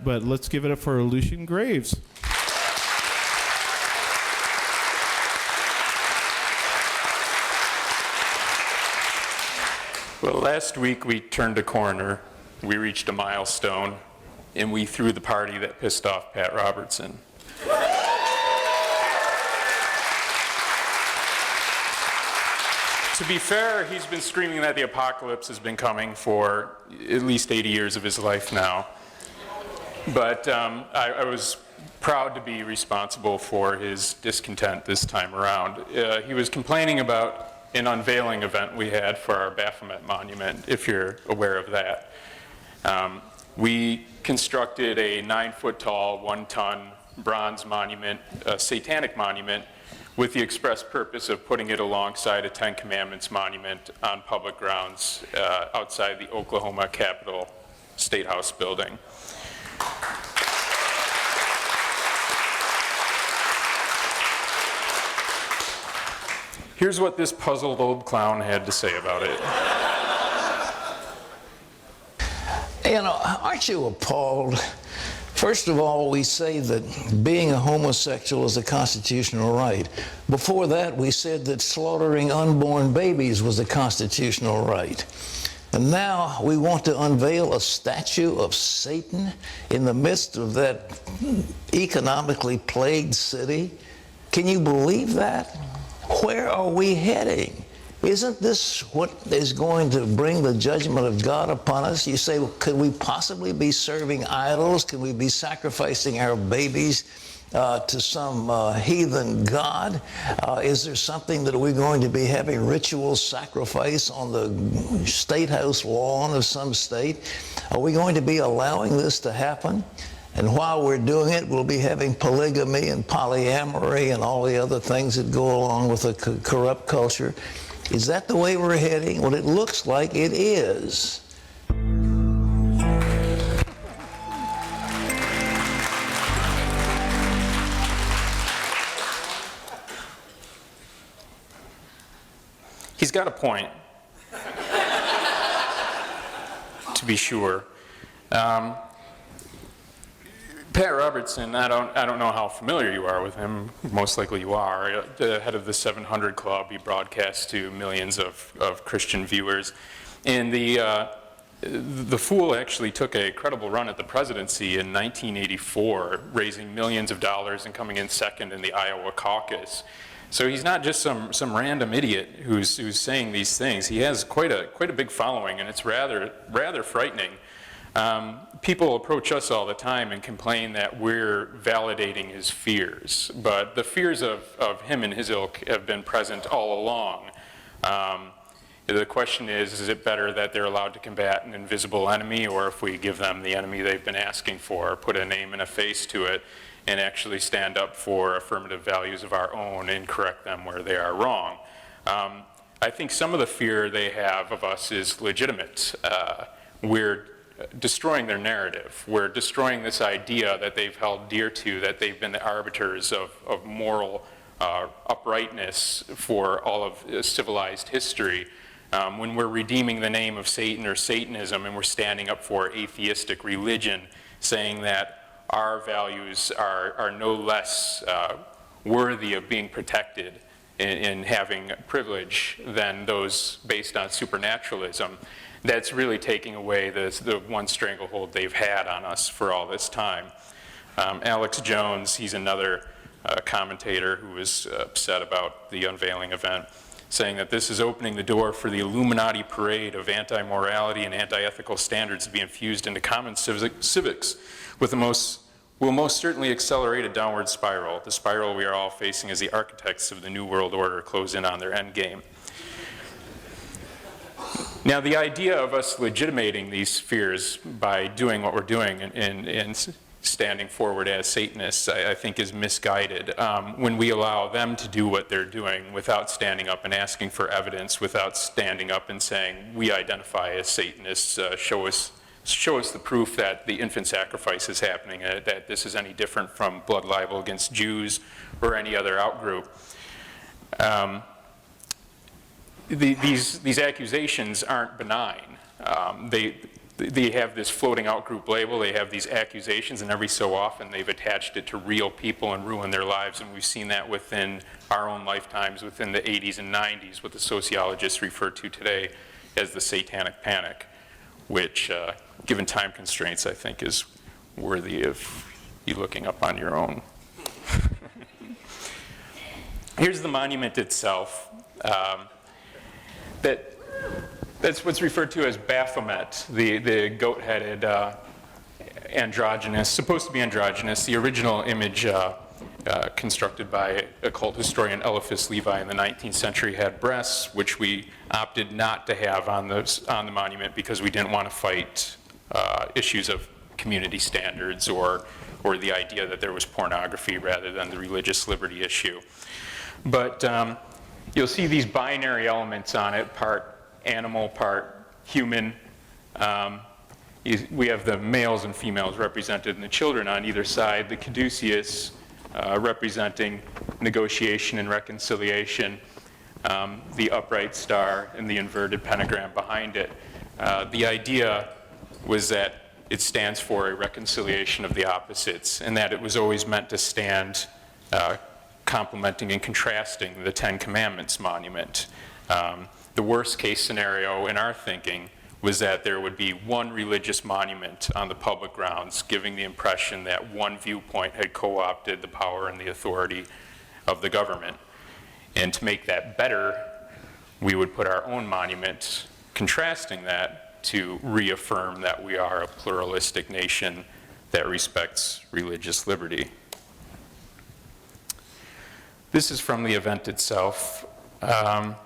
but let's give it up for Lucien Greaves. Well, last week we turned a corner, we reached a milestone, and we threw the party that pissed off Pat Robertson. To be fair, he's been screaming that the apocalypse has been coming for at least 80 years of his life now. But I was proud to be responsible for his discontent this time around. He was complaining about an unveiling event we had for our Baphomet monument, if you're aware of that. We constructed a 9-foot tall, 1-ton bronze monument, a satanic monument, with the express purpose of putting it alongside a Ten Commandments monument on public grounds outside the Oklahoma Capitol State House building. Here's what this puzzled old clown had to say about it. You know, aren't you appalled? First of all, we say that being a homosexual is a constitutional right. Before that, we said that slaughtering unborn babies was a constitutional right. And now we want to unveil a statue of Satan in the midst of that economically plagued city. Can you believe that? Where are we heading? Isn't this what is going to bring the judgment of God upon us? You say, well, could we possibly be serving idols? Could we be sacrificing our babies to some heathen god? Is there something that we're going to be having ritual sacrifice on the State House lawn of some state? Are we going to be allowing this to happen? And while we're doing it, we'll be having polygamy and polyamory and all the other things that go along with a corrupt culture. Is that the way we're heading? Well, it looks like it is. He's got a point, to be sure. Pat Robertson, I don't know how familiar you are with him. Most likely you are. The head of the 700 Club, he broadcasts to millions of Christian viewers. And the fool actually took a credible run at the presidency in 1984, raising millions of dollars and coming in second in the Iowa caucus. So he's not just some random idiot who's saying these things. He has quite a big following, and it's rather frightening. People approach us all the time and complain that we're validating his fears, but the fears of him and his ilk have been present all along. The question is it better that they're allowed to combat an invisible enemy, or if we give them the enemy they've been asking for, put a name and a face to it, and actually stand up for affirmative values of our own and correct them where they are wrong? I think some of the fear they have of us is legitimate. We're destroying their narrative. We're destroying this idea that they've held dear to, that they've been the arbiters of moral uprightness for all of civilized history. When we're redeeming the name of Satan or Satanism, and we're standing up for atheistic religion, saying that our values are no less worthy of being protected in having privilege than those based on supernaturalism, that's really taking away the one stranglehold they've had on us for all this time. Alex Jones, he's another commentator who was upset about the unveiling event, saying that this is opening the door for the Illuminati parade of anti-morality and anti-ethical standards to be infused into common civics, will most certainly accelerate a downward spiral, the spiral we are all facing as the architects of the New World Order close in on their end game. Now, the idea of us legitimating these fears by doing what we're doing and standing forward as Satanists, I think is misguided. When we allow them to do what they're doing without standing up and asking for evidence, without standing up and saying, we identify as Satanists, show us the proof that the infant sacrifice is happening, that this is any different from blood libel against Jews or any other outgroup. These accusations aren't benign. they have this floating out group label, they have these accusations, and every so often they've attached it to real people and ruined their lives, and we've seen that within our own lifetimes, within the 80s and 90s, what the sociologists refer to today as the Satanic Panic, which, given time constraints, I think is worthy of you looking up on your own. Here's the monument itself. That's what's referred to as Baphomet, the goat-headed androgynous, supposed to be androgynous. The original image constructed by occult historian Eliphas Levi in the 19th century had breasts, which we opted not to have on the monument because we didn't want to fight issues of community standards or the idea that there was pornography rather than the religious liberty issue. But you'll see these binary elements on it, part animal, part human. We have the males and females represented and the children on either side. The caduceus representing negotiation and reconciliation, the upright star and the inverted pentagram behind it. The idea was that it stands for a reconciliation of the opposites, and that it was always meant to stand complementing and contrasting the Ten Commandments monument. The worst case scenario in our thinking was that there would be one religious monument on the public grounds, giving the impression that one viewpoint had co-opted the power and the authority of the government. And to make that better, we would put our own monument contrasting that to reaffirm that we are a pluralistic nation that respects religious liberty. This is from the event itself.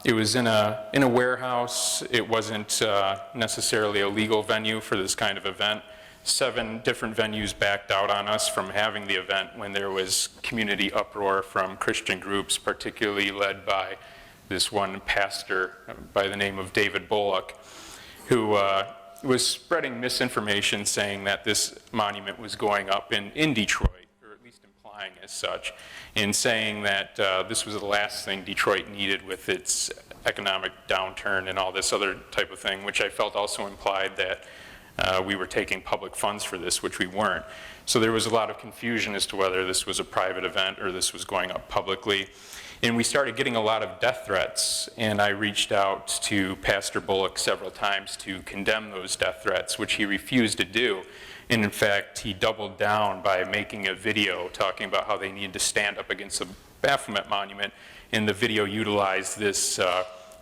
It was in a warehouse. It wasn't necessarily a legal venue for this kind of event. 7 different venues backed out on us from having the event when there was community uproar from Christian groups, particularly led by this one pastor by the name of David Bullock, who was spreading misinformation saying that this monument was going up in Detroit, or at least implying as such, in saying that this was the last thing Detroit needed with its economic downturn and all this other type of thing, which I felt also implied that we were taking public funds for this, which we weren't. So there was a lot of confusion as to whether this was a private event or this was going up publicly. And we started getting a lot of death threats, and I reached out to Pastor Bullock several times to condemn those death threats, which he refused to do. And in fact, he doubled down by making a video talking about how they needed to stand up against the Baphomet monument, and the video utilized this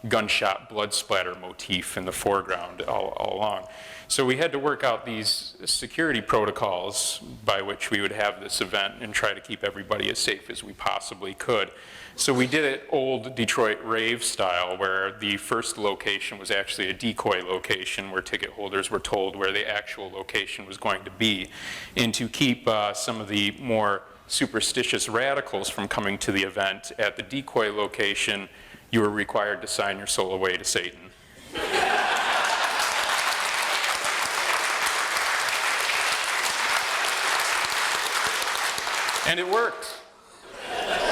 gunshot blood splatter motif in the foreground all along. So we had to work out these security protocols by which we would have this event and try to keep everybody as safe as we possibly could. So we did it old Detroit rave style, where the first location was actually a decoy location where ticket holders were told where the actual location was going to be. And to keep some of the more superstitious radicals from coming to the event, at the decoy location, you were required to sign your soul away to Satan. And it worked.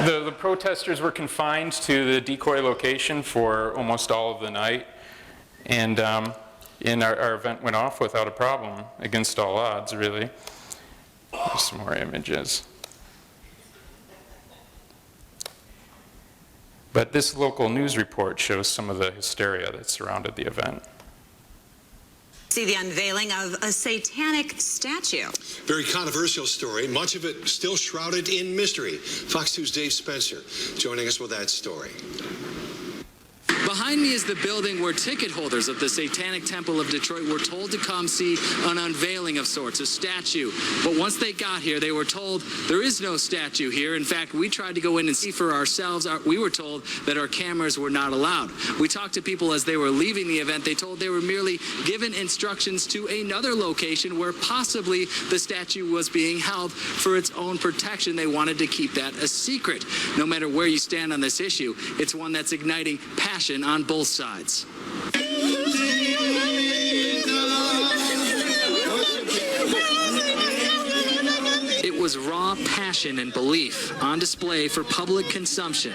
The protesters were confined to the decoy location for almost all of the night, and our event went off without a problem, against all odds, really. There's some more images. But this local news report shows some of the hysteria that surrounded the event. See the unveiling of a satanic statue. Very controversial story, much of it still shrouded in mystery. Fox 2's Dave Spencer joining us with that story. Behind me is the building where ticket holders of the Satanic Temple of Detroit were told to come see an unveiling of sorts, a statue. But once they got here, they were told there is no statue here. In fact, we tried to go in and see for ourselves. We were told that our cameras were not allowed. We talked to people as they were leaving the event. They told they were merely given instructions to another location where possibly the statue was being held for its own protection. They wanted to keep that a secret. No matter where you stand on this issue, it's one that's igniting passion on both sides. It was raw passion and belief on display for public consumption.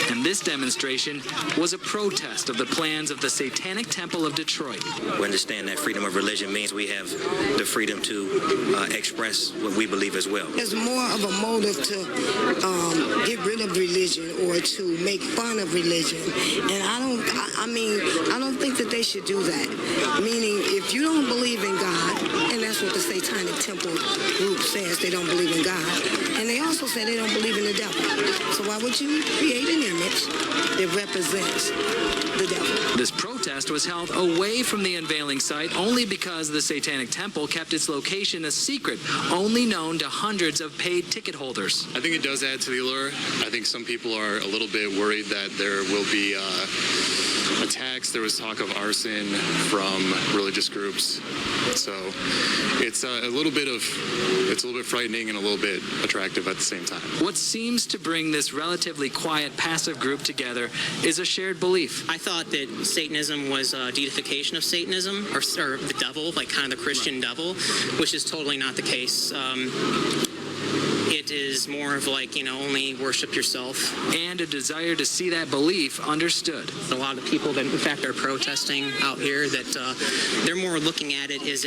And this demonstration was a protest of the plans of the Satanic Temple of Detroit. We understand that freedom of religion means we have the freedom to express what we believe as well. There's more of a motive to get rid of religion or to make fun of religion. And I don't think that they should do that. Meaning, if you don't believe in God, and that's what the Satanic Temple group says, they don't believe in God. And they also say they don't believe in the devil. So why would you create an image that represents the devil? This protest was held away from the unveiling site only because the Satanic Temple kept its location a secret, only known to hundreds of paid ticket holders. I think it does add to the allure. I think some people are a little bit worried that there will be attacks. There was talk of arson from religious groups. So it's a little bit frightening and a little bit attractive at the same time. What seems to bring this relatively quiet, passive group together is a shared belief. I thought that Satanism was a deification of Satanism, or the devil, like kind of the Christian devil, which is totally not the case. It is more of like, only worship yourself. And a desire to see that belief understood. A lot of people that, in fact, are protesting out here, that they're more looking at it as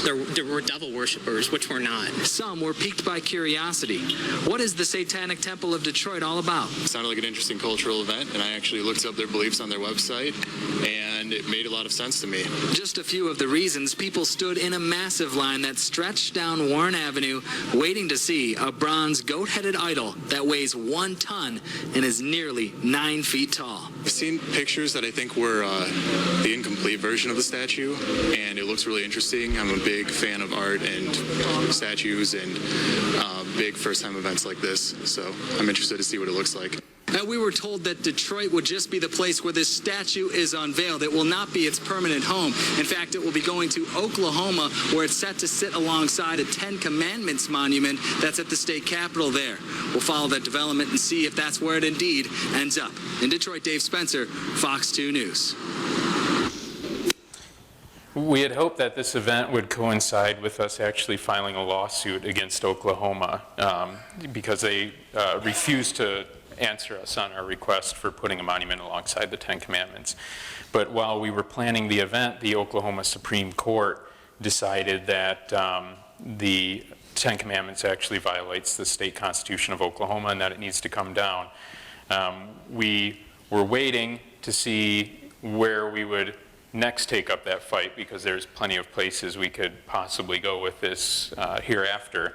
we're devil worshippers, which we're not. Some were piqued by curiosity. What is the Satanic Temple of Detroit all about? It sounded like an interesting cultural event, and I actually looked up their beliefs on their website, and it made a lot of sense to me. Just a few of the reasons people stood in a massive line that stretched down Warren Avenue, waiting to see a bronze goat-headed idol that weighs 1 ton and is nearly 9 feet tall. I've seen pictures that I think were the incomplete version of the statue, and it looks really interesting. I'm a big fan of art and statues and big first-time events like this, so I'm interested to see what it looks like. We were told that Detroit would just be the place where this statue is unveiled. It will not be its permanent home. In fact, it will be going to Oklahoma, where it's set to sit alongside a Ten Commandments monument that's at the state capitol there. We'll follow that development and see if that's where it indeed ends up. In Detroit, Dave Spencer, Fox 2 News. We had hoped that this event would coincide with us actually filing a lawsuit against Oklahoma because they refused to answer us on our request for putting a monument alongside the Ten Commandments. But while we were planning the event, the Oklahoma Supreme Court decided that the Ten Commandments actually violates the state constitution of Oklahoma and that it needs to come down. We were waiting to see where we would next take up that fight, because there's plenty of places we could possibly go with this hereafter.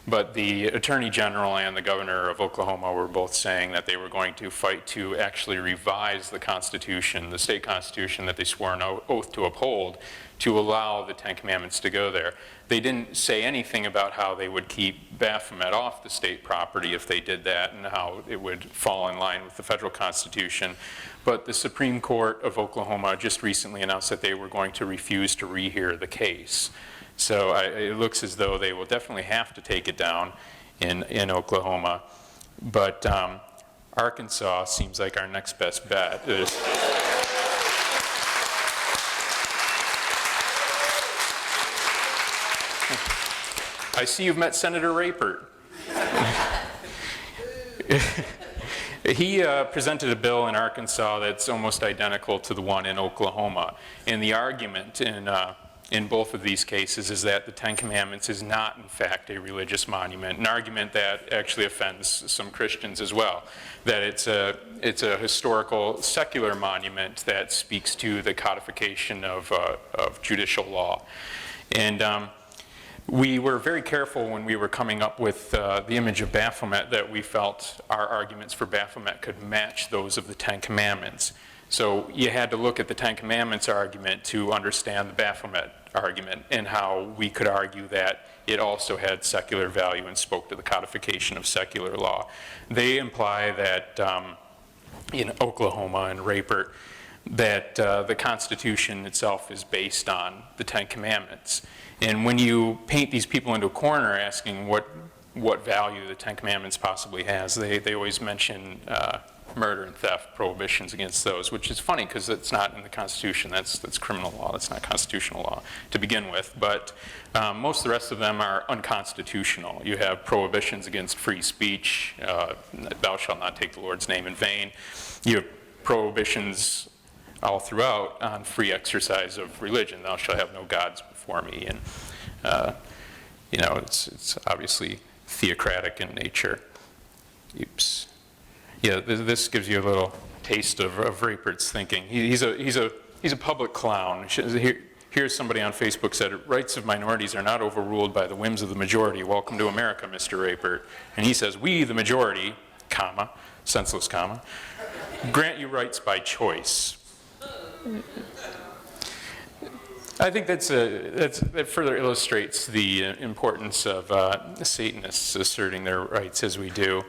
But the Attorney General and the Governor of Oklahoma were both saying that they were going to fight to actually revise the Constitution, the state Constitution that they swore an oath to uphold, to allow the Ten Commandments to go there. They didn't say anything about how they would keep Baphomet off the state property if they did that, and how it would fall in line with the federal Constitution. But the Supreme Court of Oklahoma just recently announced that they were going to refuse to rehear the case. So it looks as though they will definitely have to take it down in Oklahoma. But Arkansas seems like our next best bet. I see you've met Senator Rapert. He presented a bill in Arkansas that's almost identical to the one in Oklahoma. And the argument in both of these cases is that the Ten Commandments is not, in fact, a religious monument, an argument that actually offends some Christians as well, that it's a historical, secular monument that speaks to the codification of judicial law. And we were very careful when we were coming up with the image of Baphomet that we felt our arguments for Baphomet could match those of the Ten Commandments. So you had to look at the Ten Commandments argument to understand the Baphomet argument, and how we could argue that it also had secular value and spoke to the codification of secular law. They imply that in Oklahoma and Rapert that the Constitution itself is based on the Ten Commandments. And when you paint these people into a corner asking what value the Ten Commandments possibly has, they always mention murder and theft, prohibitions against those, which is funny because it's not in the Constitution. That's criminal law. That's not constitutional law to begin with. But most of the rest of them are unconstitutional. You have prohibitions against free speech. Thou shalt not take the Lord's name in vain. You have prohibitions all throughout on free exercise of religion. Thou shalt have no gods before me. And, you know, it's obviously theocratic in nature. Oops. Yeah, this gives you a little taste of Rapert's thinking. He's a public clown. Here's somebody on Facebook said, rights of minorities are not overruled by the whims of the majority. Welcome to America, Mr. Rapert. And he says, we, the majority, comma, senseless comma, grant you rights by choice. I think that further illustrates the importance of Satanists asserting their rights as we do.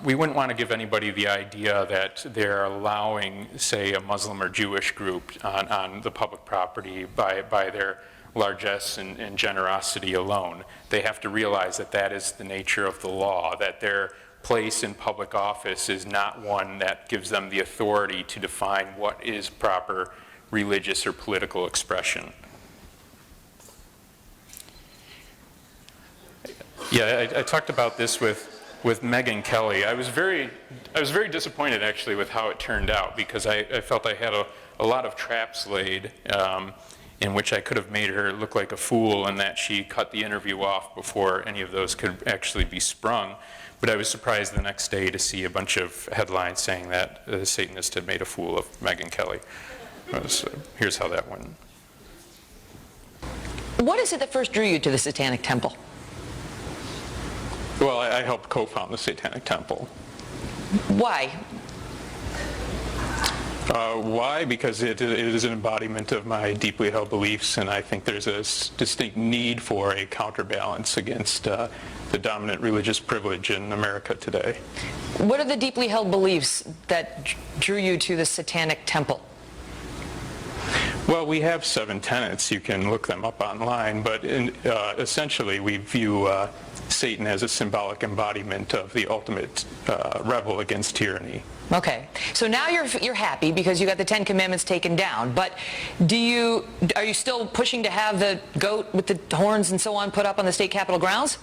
We wouldn't want to give anybody the idea that they're allowing, say, a Muslim or Jewish group on the public property by their largesse and generosity alone. They have to realize that that is the nature of the law, that their place in public office is not one that gives them the authority to define what is proper religious or political expression. Yeah, I talked about this with Megyn Kelly. I was very disappointed actually with how it turned out, because I felt I had a lot of traps laid in which I could have made her look like a fool, and that she cut the interview off before any of those could actually be sprung. But I was surprised the next day to see a bunch of headlines saying that the Satanist had made a fool of Megyn Kelly. So here's how that went. What is it that first drew you to the Satanic Temple? Well, I helped co-found the Satanic Temple. Why? Why? Because it is an embodiment of my deeply held beliefs, and I think there's a distinct need for a counterbalance against the dominant religious privilege in America today. What are the deeply held beliefs that drew you to the Satanic Temple? Well, we have 7 tenets. You can look them up online, but essentially we view Satan as a symbolic embodiment of the ultimate rebel against tyranny. Okay, so now you're happy because you got the 10 Commandments taken down, but are you still pushing to have the goat with the horns and so on put up on the state capitol grounds?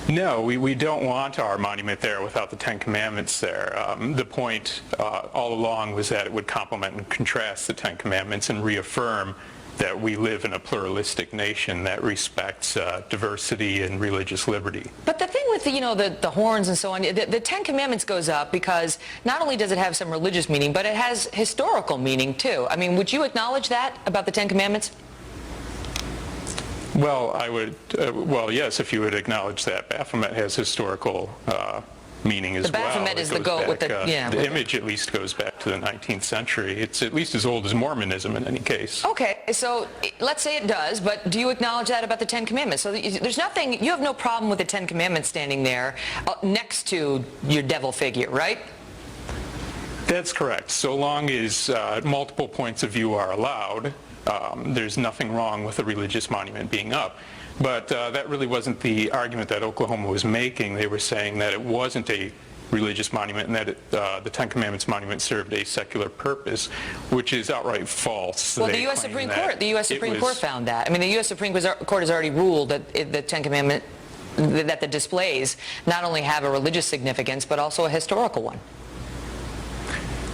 No, we don't want our monument there without the 10 Commandments there. The point all along was that it would complement and contrast the 10 Commandments and reaffirm that we live in a pluralistic nation that respects diversity and religious liberty. But the thing with the horns and so on, the 10 Commandments goes up because not only does it have some religious meaning, but it has historical meaning too. I mean, would you acknowledge that about the 10 Commandments? Well, I would, well, yes, if you would acknowledge that. Baphomet has historical meaning as well. The Baphomet is the goat with the, yeah. The image at least goes back to the 19th century. It's at least as old as Mormonism in any case. Okay, so let's say it does, but do you acknowledge that about the 10 Commandments? So there's nothing, you have no problem with the 10 Commandments standing there next to your devil figure, right? That's correct. So long as multiple points of view are allowed, there's nothing wrong with a religious monument being up. But that really wasn't the argument that Oklahoma was making. They were saying that it wasn't a religious monument and that the 10 Commandments monument served a secular purpose, which is outright false. Well, the U.S. Supreme Court found that. I mean, the U.S. Supreme Court has already ruled that the 10 Commandment, that the displays not only have a religious significance, but also a historical one.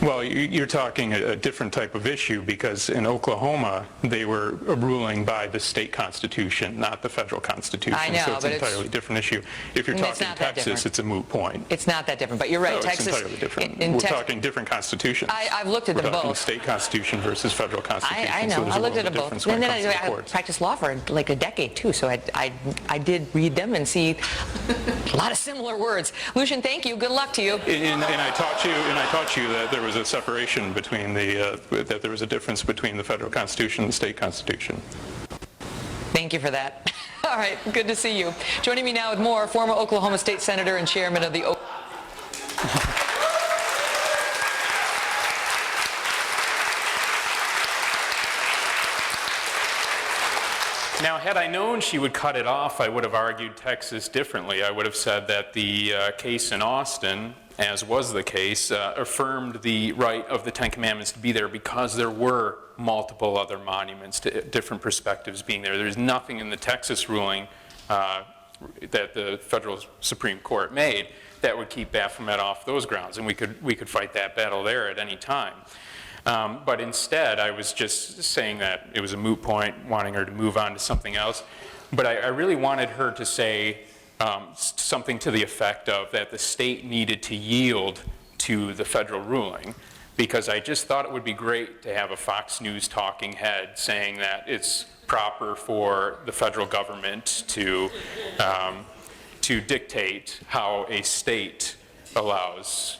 Well, you're talking a different type of issue, because in Oklahoma, they were ruling by the state constitution, not the federal constitution. I know, so it's an entirely different issue. If you're talking Texas, it's a moot point. It's not that different, but you're right. No, Texas, it's entirely different. We're talking different constitutions. I've looked at them both. We're talking state constitution versus federal constitution. I know. So I looked at them both. And then I practiced law for like a decade, too, so I did read them and see a lot of similar words. Lucien, thank you. Good luck to you. And I taught you that there was a separation between that there was a difference between the federal constitution and the state constitution. Thank you for that. All right, good to see you. Joining me now with more, former Oklahoma State Senator and Chairman of the Now, had I known she would cut it off, I would have argued Texas differently. I would have said that the case in Austin as was the case, affirmed the right of the Ten Commandments to be there because there were multiple other monuments to different perspectives being there. There's nothing in the Texas ruling that the federal Supreme Court made that would keep Baphomet off those grounds, and we could fight that battle there at any time. But instead, I was just saying that it was a moot point, wanting her to move on to something else. But I really wanted her to say something to the effect of that the state needed to yield to the federal ruling, because I just thought it would be great to have a Fox News talking head saying that it's proper for the federal government to dictate how a state allows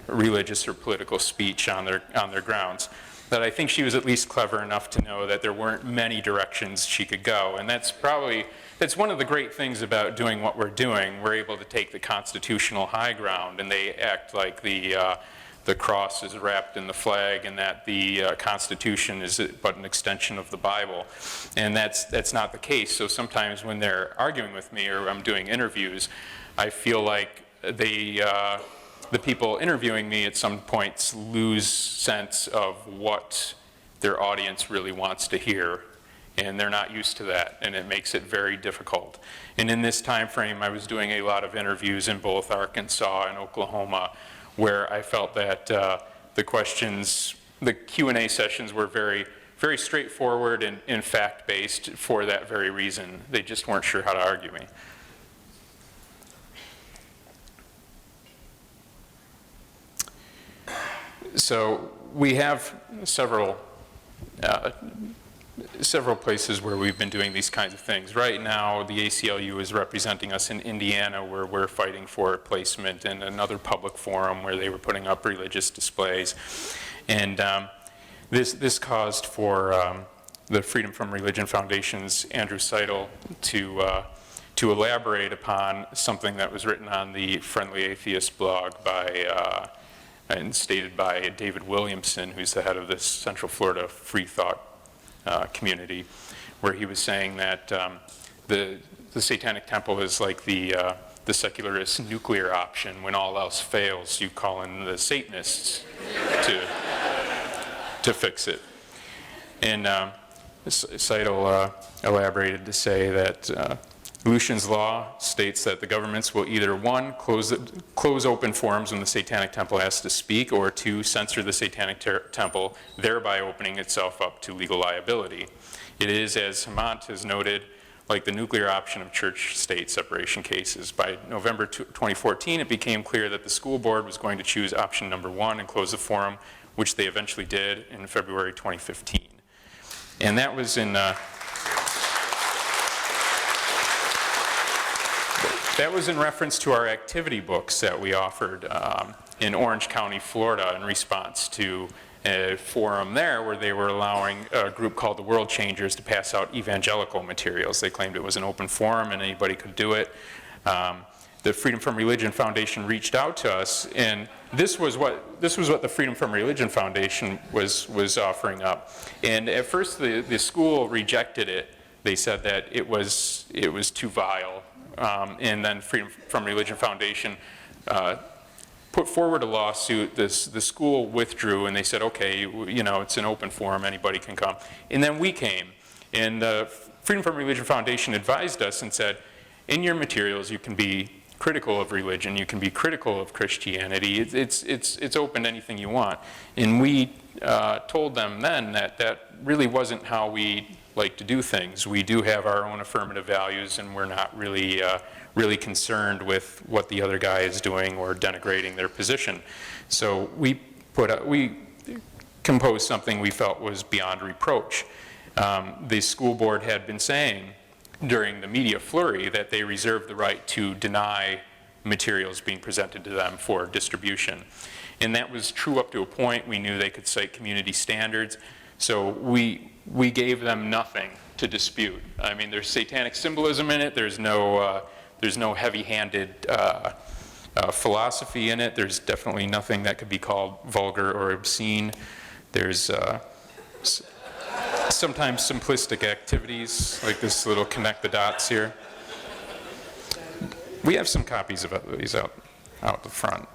religious or political speech on their grounds. That I think she was at least clever enough to know that there weren't many directions she could go, and that's one of the great things about doing what we're doing. We're able to take the constitutional high ground, and they act like the cross is wrapped in the flag, and that the Constitution is but an extension of the Bible, and that's not the case. So sometimes when they're arguing with me or I'm doing interviews, I feel like the people interviewing me at some points lose sense of what their audience really wants to hear, and they're not used to that, and it makes it very difficult. And in this time frame, I was doing a lot of interviews in both Arkansas and Oklahoma, where I felt that the questions, the Q&A sessions were very, very straightforward and fact-based for that very reason. They just weren't sure how to argue me. So we have several places where we've been doing these kinds of things. Right now, the ACLU is representing us in Indiana, where we're fighting for placement in another public forum where they were putting up religious displays. And this caused for the Freedom from Religion Foundation's Andrew Seidel to elaborate upon something that was written on the Friendly Atheist blog and stated by David Williamson, who's the head of this Central Florida Free Thought community, where he was saying that the Satanic Temple is like the secularist nuclear option. When all else fails, you call in the Satanists to fix it. And Seidel elaborated to say that Lucian's law states that the governments will either, one, close open forums when the Satanic Temple has to speak, or two, censor the Satanic Temple, thereby opening itself up to legal liability. It is, as Hamant has noted, like the nuclear option of church-state separation cases. By November 2014, it became clear that the school board was going to choose option number one and close the forum, which they eventually did in February 2015. And that was in reference to our activity books that we offered in Orange County, Florida, in response to a forum there where they were allowing a group called the World Changers to pass out evangelical materials. They claimed it was an open forum and anybody could do it. The Freedom from Religion Foundation reached out to us, and this was what the Freedom from Religion Foundation was offering up. And at first the school rejected it. They said that it was too vile. And then Freedom from Religion Foundation put forward a lawsuit. The school withdrew, and they said, okay, it's an open forum, anybody can come. And then we came, and the Freedom from Religion Foundation advised us and said, in your materials you can be critical of religion, you can be critical of Christianity, it's open to anything you want. And we told them then that really wasn't how we like to do things. We do have our own affirmative values, and we're not really concerned with what the other guy is doing or denigrating their position. So we composed something we felt was beyond reproach. The school board had been saying during the media flurry that they reserved the right to deny materials being presented to them for distribution. And that was true up to a point. We knew they could cite community standards. So we gave them nothing to dispute. I mean, there's satanic symbolism in it. There's no heavy-handed philosophy in it. There's definitely nothing that could be called vulgar or obscene. There's sometimes simplistic activities, like this little connect the dots here. We have some copies of these out the front.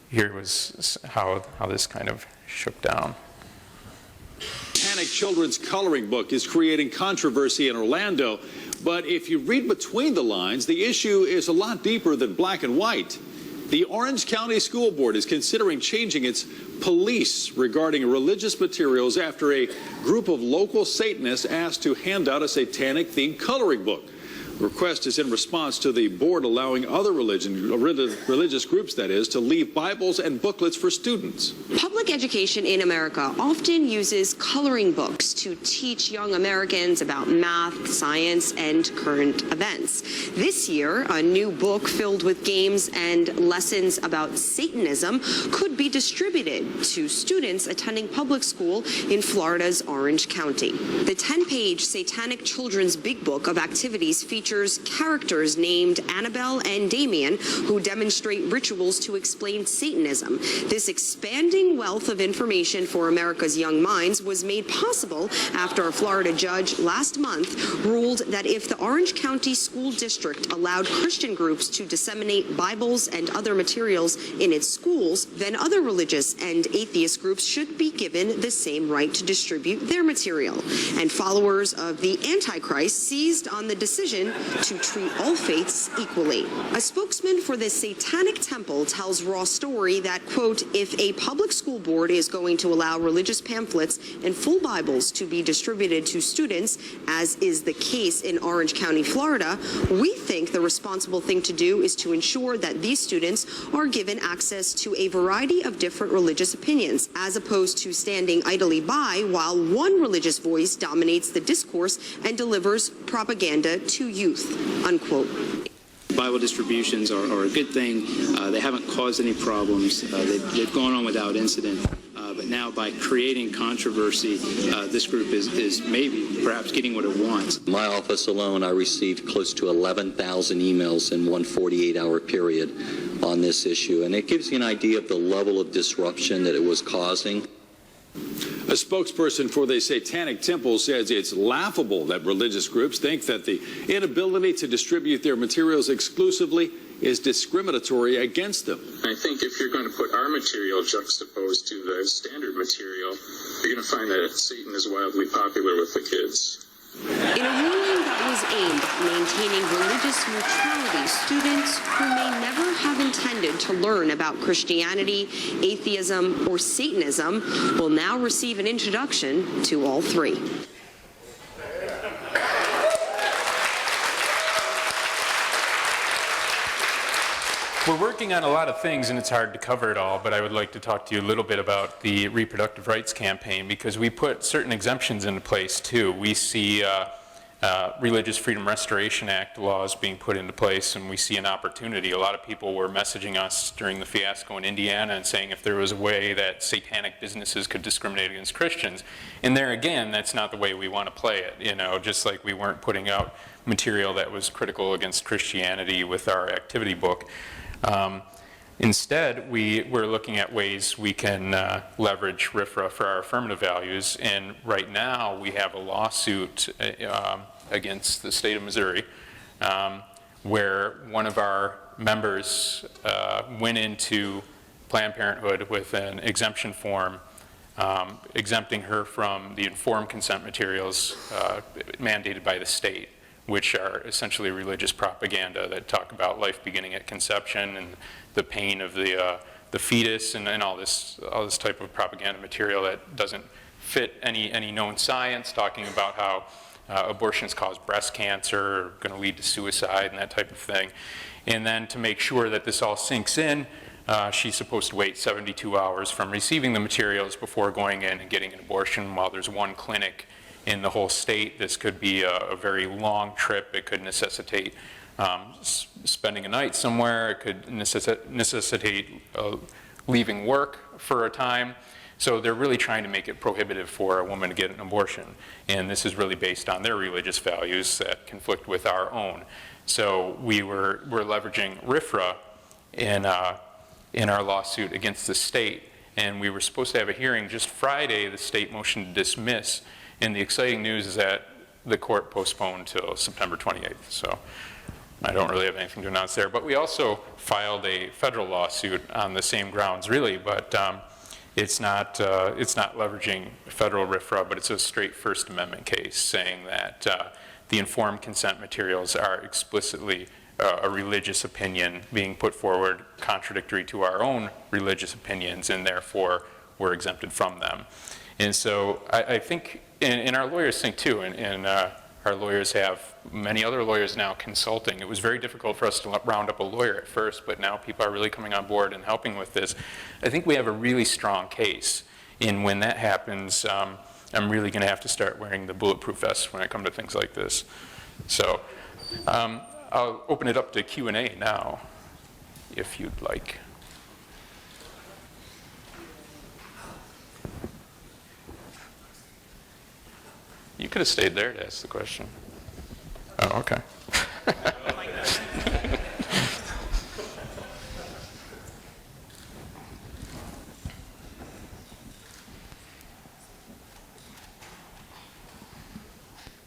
here was how this kind of shook down. Satanic children's coloring book is creating controversy in Orlando, but if you read between the lines, the issue is a lot deeper than black and white. The Orange County School Board is considering changing its police regarding religious materials after a group of local Satanists asked to hand out a satanic-themed coloring book. The request is in response to the board allowing other religious groups, that is, to leave Bibles and booklets for students. Public education in America often uses coloring books to teach young Americans about math, science, and current events. This year, a new book filled with games and lessons about Satanism could be distributed to students attending public school in Florida's Orange County. The 10-page Satanic Children's Big Book of Activities features characters named Annabelle and Damien who demonstrate rituals to explain Satanism. This expanding wealth of information for America's young minds was made possible after a Florida judge last month ruled that if the Orange County School District allowed Christian groups to disseminate Bibles and other materials in its schools, then other religious and atheist groups should be given the same right to distribute their material. And followers of the Antichrist seized on the decision to treat all faiths equally. A spokesman for the Satanic Temple tells Raw Story that, quote, if a public school board is going to allow religious pamphlets and full Bibles to be distributed to students, as is the case in Orange County, Florida, we think the responsible thing to do is to ensure that these students are given access to a variety of different religious opinions, as opposed to standing idly by while one religious voice dominates the discourse and delivers propaganda to youth, unquote. Bible distributions are a good thing. They haven't caused any problems. They've gone on without incident. But now by creating controversy, this group is maybe perhaps getting what it wants. My office alone, I received close to 11,000 emails in one 48-hour period on this issue. And it gives you an idea of the level of disruption that it was causing. A spokesperson for the Satanic Temple says it's laughable that religious groups think that the inability to distribute their materials exclusively is discriminatory against them. I think if you're going to put our material juxtaposed to the standard material, you're going to find that Satan is wildly popular with the kids. In a ruling that was aimed at maintaining religious neutrality, students who may never have intended to learn about Christianity, atheism, or Satanism will now receive an introduction to all three. We're working on a lot of things, and it's hard to cover it all, but I would like to talk to you a little bit about the reproductive rights campaign, because we put certain exemptions into place too. We see Religious Freedom Restoration Act laws being put into place, and we see an opportunity. A lot of people were messaging us during the fiasco in Indiana and saying if there was a way that satanic businesses could discriminate against Christians. And there again, that's not the way we want to play it. You know, just like we weren't putting out material that was critical against Christianity with our activity book. Instead, we're looking at ways we can leverage RFRA for our affirmative values, and right now we have a lawsuit against the state of Missouri where one of our members went into Planned Parenthood with an exemption form exempting her from the informed consent materials mandated by the state, which are essentially religious propaganda that talk about life beginning at conception and the pain of the fetus and all this type of propaganda material that doesn't fit any known science, talking about how abortions cause breast cancer, are going to lead to suicide and that type of thing. And then to make sure that this all sinks in, she's supposed to wait 72 hours from receiving the materials before going in and getting an abortion. While there's one clinic in the whole state, this could be a very long trip. It could necessitate spending a night somewhere. It could necessitate leaving work for a time. So they're really trying to make it prohibitive for a woman to get an abortion. And this is really based on their religious values that conflict with our own. So we're leveraging RFRA in our lawsuit against the state. And we were supposed to have a hearing just Friday. The state motioned to dismiss. And the exciting news is that the court postponed till September 28th. So I don't really have anything to announce there. But we also filed a federal lawsuit on the same grounds, really, but it's not leveraging federal RFRA, but it's a straight First Amendment case saying that the informed consent materials are explicitly a religious opinion being put forward contradictory to our own religious opinions, and therefore we're exempted from them. And so I think, and our lawyers think too, and our lawyers have many other lawyers now consulting. It was very difficult for us to round up a lawyer at first, but now people are really coming on board and helping with this. I think we have a really strong case, and when that happens, I'm really going to have to start wearing the bulletproof vest when I come to things like this. So I'll open it up to Q&A now, if you'd like. You could have stayed there to ask the question. Oh, okay.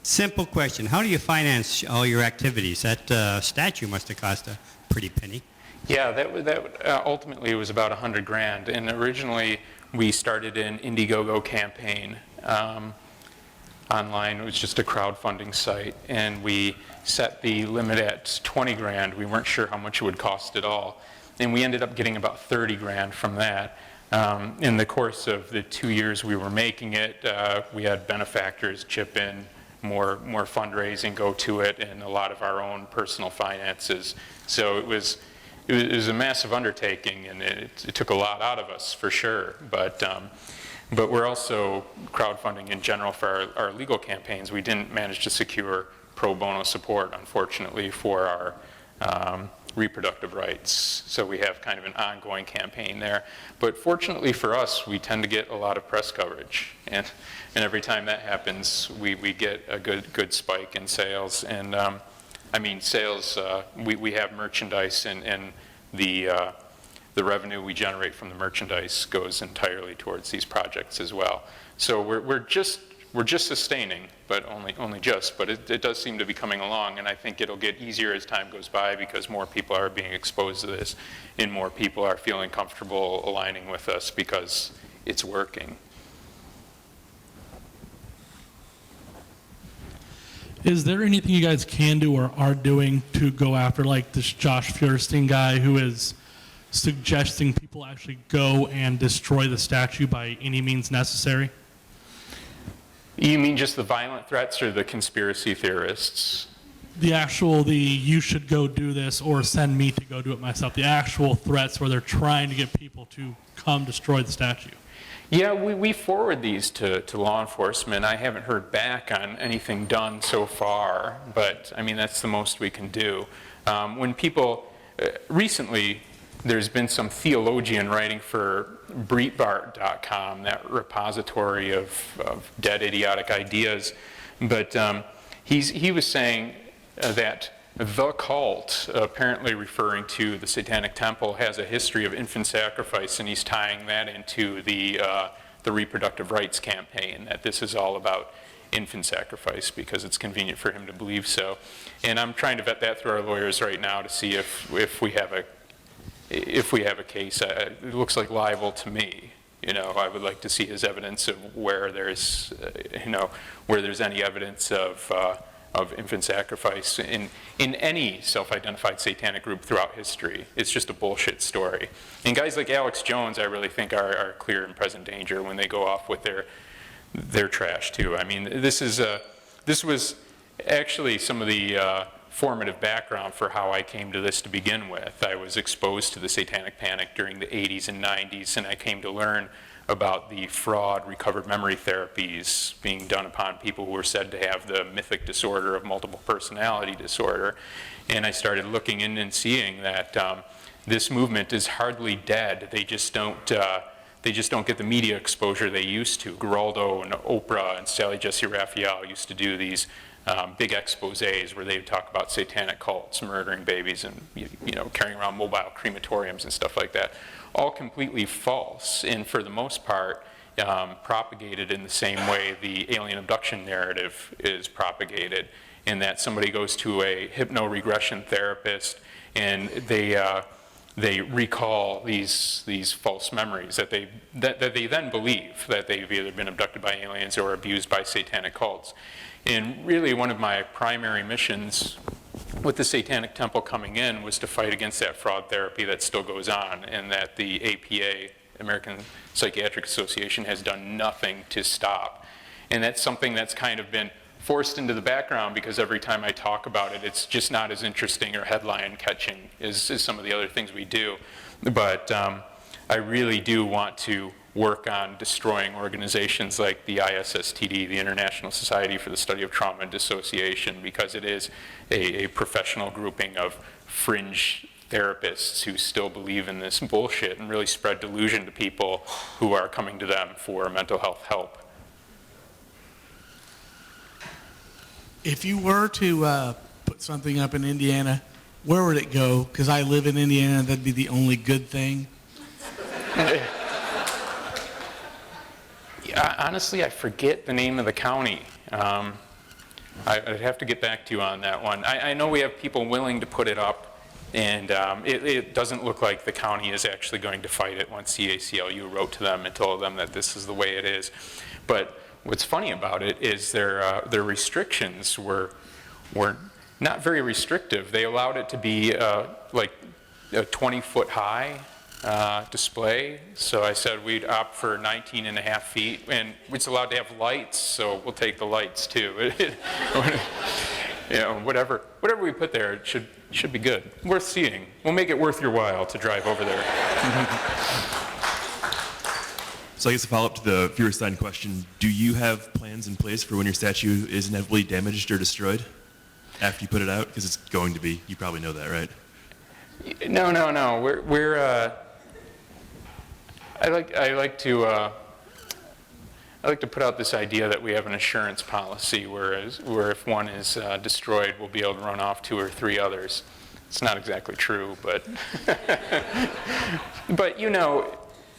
Simple question. How do you finance all your activities? That statue must have cost a pretty penny. Yeah, that ultimately was about $100,000. And originally we started an Indiegogo campaign. Online. It was just a crowdfunding site, and we set the limit at $20,000. We weren't sure how much it would cost at all, and we ended up getting about $30,000 from that. In the course of the 2 years we were making it, we had benefactors chip in, more fundraising go to it, and a lot of our own personal finances. So it was a massive undertaking, and it took a lot out of us for sure. But we're also crowdfunding in general for our legal campaigns. We didn't manage to secure pro bono support, unfortunately, for our reproductive rights. So we have kind of an ongoing campaign there. But fortunately for us, we tend to get a lot of press coverage. And every time that happens, we get a good spike in sales. And I mean, sales, we have merchandise, and the revenue we generate from the merchandise goes entirely towards these projects as well. So we're just sustaining, but only just. But it does seem to be coming along, and I think it'll get easier as time goes by because more people are being exposed to this, and more people are feeling comfortable aligning with us because it's working. Is there anything you guys can do or are doing to go after like this Josh Feuerstein guy who is suggesting people actually go and destroy the statue by any means necessary? You mean just the violent threats or the conspiracy theorists? The you should go do this or send me to go do it myself. The actual threats where they're trying to get people to come destroy the statue. Yeah, we forward these to law enforcement. I haven't heard back on anything done so far, but I mean, that's the most we can do. When people, recently, there's been some theologian writing for Breitbart.com, that repository of dead idiotic ideas. But he was saying that the cult, apparently referring to the Satanic Temple, has a history of infant sacrifice, and he's tying that into the reproductive rights campaign, that this is all about infant sacrifice because it's convenient for him to believe so. And I'm trying to vet that through our lawyers right now to see if we have a case. It looks like libel to me. You know, I would like to see his evidence of where there's, where there's any evidence of infant sacrifice in any self-identified satanic group throughout history. It's just a bullshit story. And guys like Alex Jones, I really think are clear and present danger when they go off with their trash too. I mean, this was actually some of the formative background for how I came to this to begin with. I was exposed to the Satanic Panic during the 80s and 90s, and I came to learn about the fraud recovered memory therapies being done upon people who were said to have the mythic disorder of multiple personality disorder. And I started looking in and seeing that this movement is hardly dead. They just don't get the media exposure they used to. Geraldo and Oprah and Sally Jesse Raphael used to do these big exposés where they would talk about satanic cults, murdering babies, and carrying around mobile crematoriums and stuff like that. All completely false, and for the most part, propagated in the same way the alien abduction narrative is propagated, in that somebody goes to a hypno-regression therapist and they recall these false memories that they then believe that they've either been abducted by aliens or abused by satanic cults. And really one of my primary missions with the Satanic Temple coming in was to fight against that fraud therapy that still goes on, and that the APA, American Psychiatric Association, has done nothing to stop. And that's something that's kind of been forced into the background, because every time I talk about it, it's just not as interesting or headline catching as some of the other things we do. But I really do want to work on destroying organizations like the ISSTD, the International Society for the Study of Trauma and Dissociation, because it is a professional grouping of fringe therapists who still believe in this bullshit and really spread delusion to people who are coming to them for mental health help. If you were to put something up in Indiana, where would it go? Because I live in Indiana, that'd be the only good thing. Honestly, I forget the name of the county. I'd have to get back to you on that one. I know we have people willing to put it up, and it doesn't look like the county is actually going to fight it once the ACLU wrote to them and told them that this is the way it is. But what's funny about it is their restrictions were not very restrictive. They allowed it to be like a 20-foot high display. So I said we'd opt for 19.5 feet, and it's allowed to have lights, so we'll take the lights too. You know, whatever we put there, it should be good, worth seeing. We'll make it worth your while to drive over there. So I guess a follow-up to the Feuerstein question, do you have plans in place for when your statue is inevitably damaged or destroyed after you put it out? Because it's going to be. You probably know that, right? No. I like to put out this idea that we have an assurance policy, where if one is destroyed, we'll be able to run off 2 or 3 others. It's not exactly true, but but you know,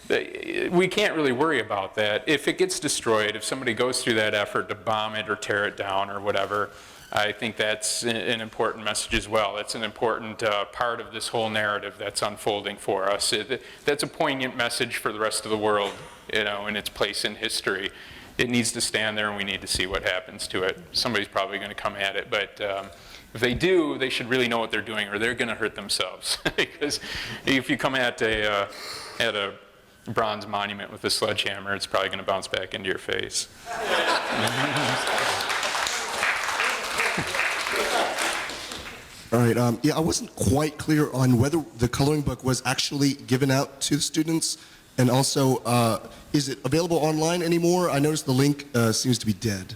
we can't really worry about that. If it gets destroyed, if somebody goes through that effort to bomb it or tear it down or whatever, I think that's an important message as well. It's an important part of this whole narrative that's unfolding for us. That's a poignant message for the rest of the world, you know, and its place in history. It needs to stand there, and we need to see what happens to it. Somebody's probably going to come at it, but if they do, they should really know what they're doing, or they're going to hurt themselves. Because if you come at a bronze monument with a sledgehammer, it's probably going to bounce back into your face. All right. Yeah, I wasn't quite clear on whether the coloring book was actually given out to the students, and also, is it available online anymore? I noticed the link seems to be dead.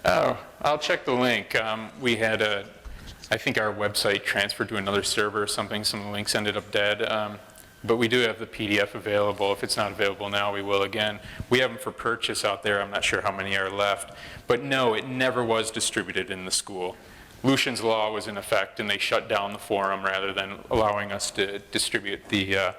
Oh, I'll check the link. We had I think our website transferred to another server or something. Some of the links ended up dead. But we do have the PDF available. If it's not available now, we will again. We have them for purchase out there. I'm not sure how many are left. But no, it never was distributed in the school. Lucien's law was in effect, and they shut down the forum rather than allowing us to distribute the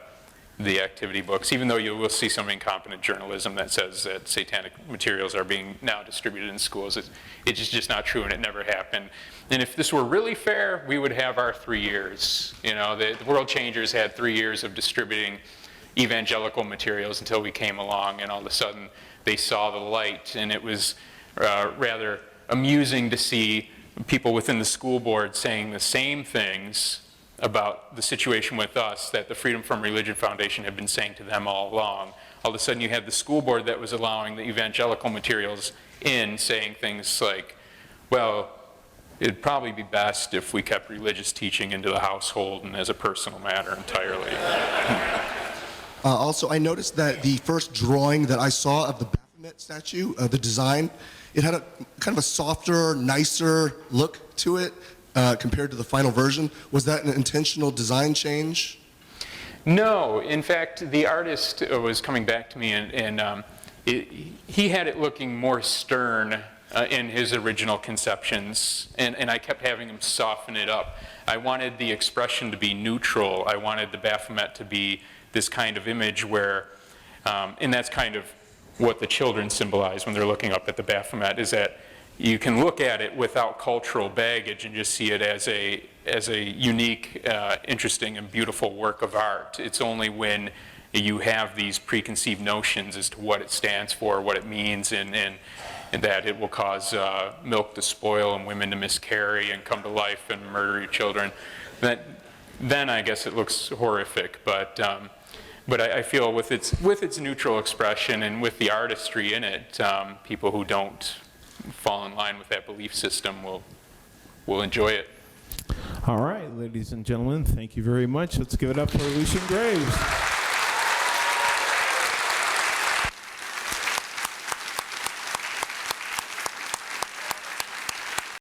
activity books, even though you will see some incompetent journalism that says that satanic materials are being now distributed in schools. It's just not true, and it never happened. And if this were really fair, we would have our 3 years. You know, the World Changers had 3 years of distributing evangelical materials until we came along, and all of a sudden they saw the light, and it was rather amusing to see people within the school board saying the same things about the situation with us that the Freedom from Religion Foundation had been saying to them all along. All of a sudden you had the school board that was allowing the evangelical materials in, saying things like, well, it'd probably be best if we kept religious teaching into the household and as a personal matter entirely. Also, I noticed that the first drawing that I saw of the Baphomet statue, the design, it had a kind of a softer, nicer look to it compared to the final version. Was that an intentional design change? No. In fact, the artist was coming back to me, and he had it looking more stern in his original conceptions, and I kept having him soften it up. I wanted the expression to be neutral. I wanted the Baphomet to be this kind of image where And that's kind of what the children symbolize when they're looking up at the Baphomet, is that you can look at it without cultural baggage and just see it as a unique, interesting, and beautiful work of art. It's only when you have these preconceived notions as to what it stands for, what it means, and that it will cause milk to spoil and women to miscarry and come to life and murder your children, then I guess it looks horrific. But I feel with its neutral expression and with the artistry in it, people who don't fall in line with that belief system will enjoy it. All right, ladies and gentlemen, thank you very much. Let's give it up for Lucien Greaves.